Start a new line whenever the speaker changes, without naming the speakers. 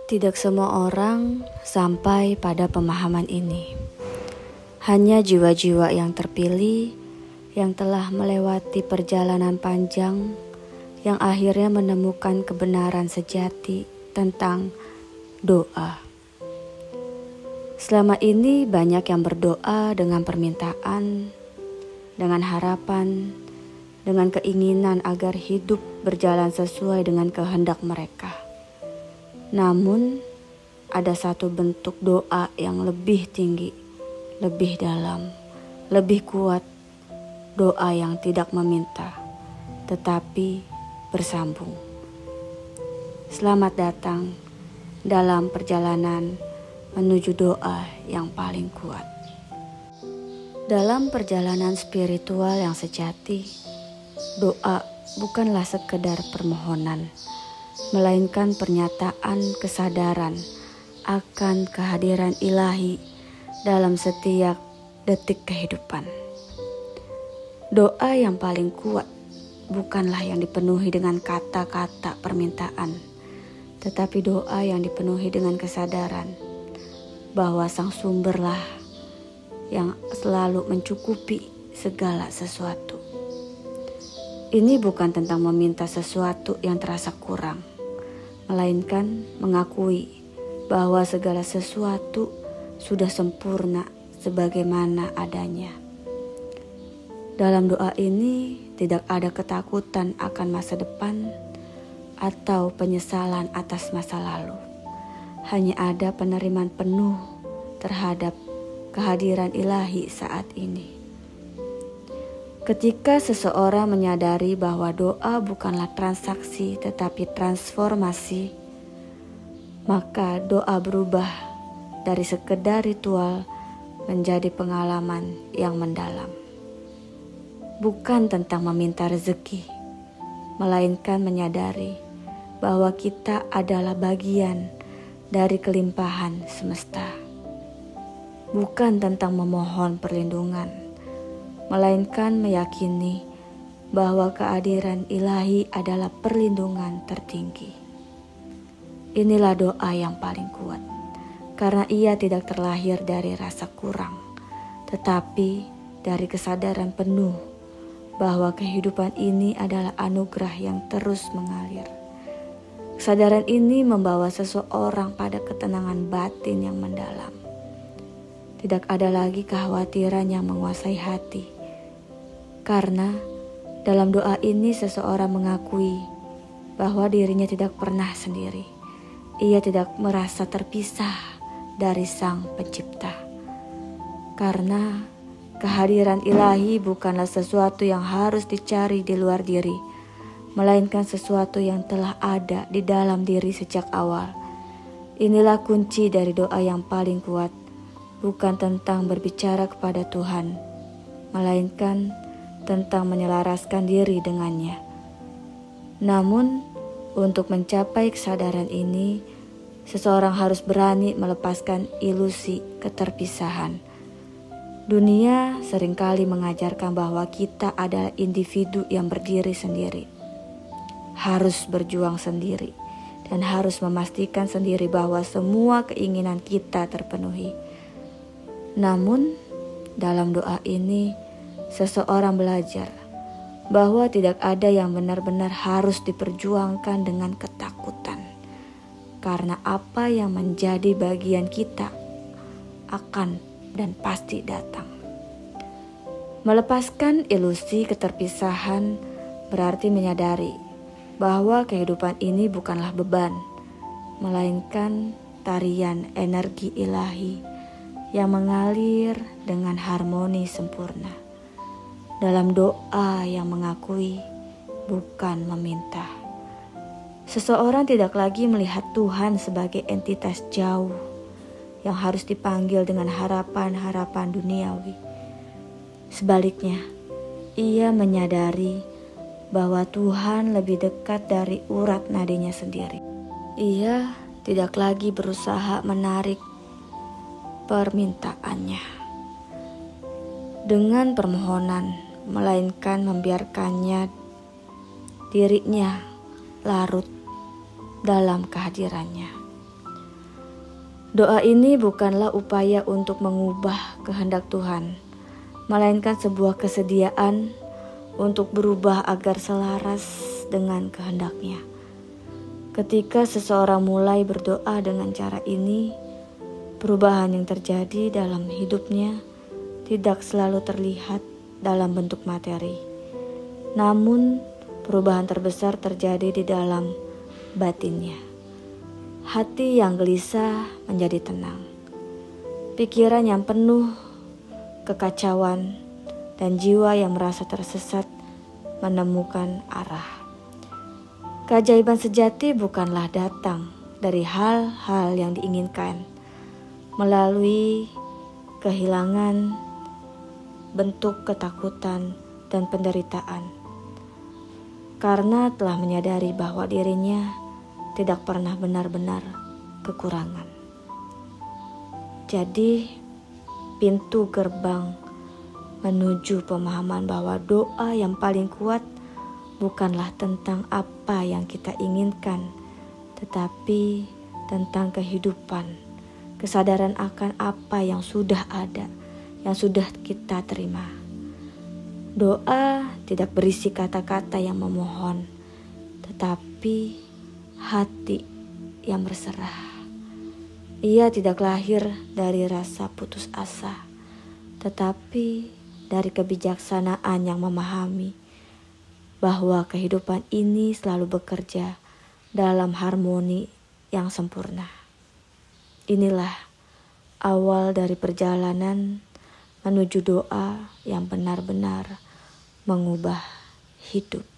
Tidak semua orang sampai pada pemahaman ini. Hanya jiwa-jiwa yang terpilih, yang telah melewati perjalanan panjang, yang akhirnya menemukan kebenaran sejati tentang doa. Selama ini banyak yang berdoa dengan permintaan, dengan harapan, dengan keinginan agar hidup berjalan sesuai dengan kehendak mereka. Namun, ada satu bentuk doa yang lebih tinggi, lebih dalam, lebih kuat. Doa yang tidak meminta, tetapi bersambung. Selamat datang dalam perjalanan menuju doa yang paling kuat. Dalam perjalanan spiritual yang sejati, doa bukanlah sekedar permohonan, melainkan pernyataan kesadaran akan kehadiran ilahi dalam setiap detik kehidupan. Doa yang paling kuat bukanlah yang dipenuhi dengan kata-kata permintaan, tetapi doa yang dipenuhi dengan kesadaran bahwa Sang Sumberlah yang selalu mencukupi segala sesuatu. Ini bukan tentang meminta sesuatu yang terasa kurang, melainkan mengakui bahwa segala sesuatu sudah sempurna sebagaimana adanya. Dalam doa ini tidak ada ketakutan akan masa depan atau penyesalan atas masa lalu. Hanya ada penerimaan penuh terhadap kehadiran ilahi saat ini. Ketika seseorang menyadari bahwa doa bukanlah transaksi tetapi transformasi, maka doa berubah dari sekedar ritual menjadi pengalaman yang mendalam. Bukan tentang meminta rezeki, melainkan menyadari bahwa kita adalah bagian dari kelimpahan semesta. Bukan tentang memohon perlindungan, melainkan meyakini bahwa kehadiran ilahi adalah perlindungan tertinggi. Inilah doa yang paling kuat, karena ia tidak terlahir dari rasa kurang, tetapi dari kesadaran penuh bahwa kehidupan ini adalah anugerah yang terus mengalir. Kesadaran ini membawa seseorang pada ketenangan batin yang mendalam. Tidak ada lagi kekhawatiran yang menguasai hati, karena dalam doa ini seseorang mengakui bahwa dirinya tidak pernah sendiri. Ia tidak merasa terpisah dari Sang Pencipta. Karena kehadiran ilahi bukanlah sesuatu yang harus dicari di luar diri, melainkan sesuatu yang telah ada di dalam diri sejak awal. Inilah kunci dari doa yang paling kuat, bukan tentang berbicara kepada Tuhan, melainkan tentang menyelaraskan diri dengannya. Namun, untuk mencapai kesadaran ini, seseorang harus berani melepaskan ilusi keterpisahan. Dunia seringkali mengajarkan bahwa kita adalah individu yang berdiri sendiri, harus berjuang sendiri, dan harus memastikan sendiri bahwa semua keinginan kita terpenuhi. Namun, dalam doa ini, seseorang belajar bahwa tidak ada yang benar-benar harus diperjuangkan dengan ketakutan, karena apa yang menjadi bagian kita akan dan pasti datang. Melepaskan ilusi keterpisahan berarti menyadari bahwa kehidupan ini bukanlah beban, melainkan tarian energi ilahi yang mengalir dengan harmoni sempurna. Dalam doa yang mengakui, bukan meminta. Seseorang tidak lagi melihat Tuhan sebagai entitas jauh yang harus dipanggil dengan harapan-harapan duniawi. Sebaliknya, ia menyadari bahwa Tuhan lebih dekat dari urat nadinya sendiri. Ia tidak lagi berusaha menarik permintaannya dengan permohonan, melainkan membiarkannya dirinya larut dalam kehadirannya. Doa ini bukanlah upaya untuk mengubah kehendak Tuhan, melainkan sebuah kesediaan untuk berubah agar selaras dengan kehendaknya. Ketika seseorang mulai berdoa dengan cara ini, perubahan yang terjadi dalam hidupnya tidak selalu terlihat dalam bentuk materi. Namun, perubahan terbesar terjadi di dalam batinnya. Hati yang gelisah menjadi tenang. Pikiran yang penuh kekacauan dan jiwa yang merasa tersesat menemukan arah. Keajaiban sejati bukanlah datang dari hal-hal yang diinginkan, melalui kehilangan, bentuk ketakutan, dan penderitaan. Karena telah menyadari bahwa dirinya tidak pernah benar-benar kekurangan. Jadi, pintu gerbang menuju pemahaman bahwa doa yang paling kuat bukanlah tentang apa yang kita inginkan, tetapi tentang kehidupan, kesadaran akan apa yang sudah ada, yang sudah kita terima. Doa tidak berisi kata-kata yang memohon, tetapi hati yang berserah. Ia tidak lahir dari rasa putus asa, tetapi dari kebijaksanaan yang memahami bahwa kehidupan ini selalu bekerja dalam harmoni yang sempurna. Inilah awal dari perjalanan menuju doa yang benar-benar mengubah hidup.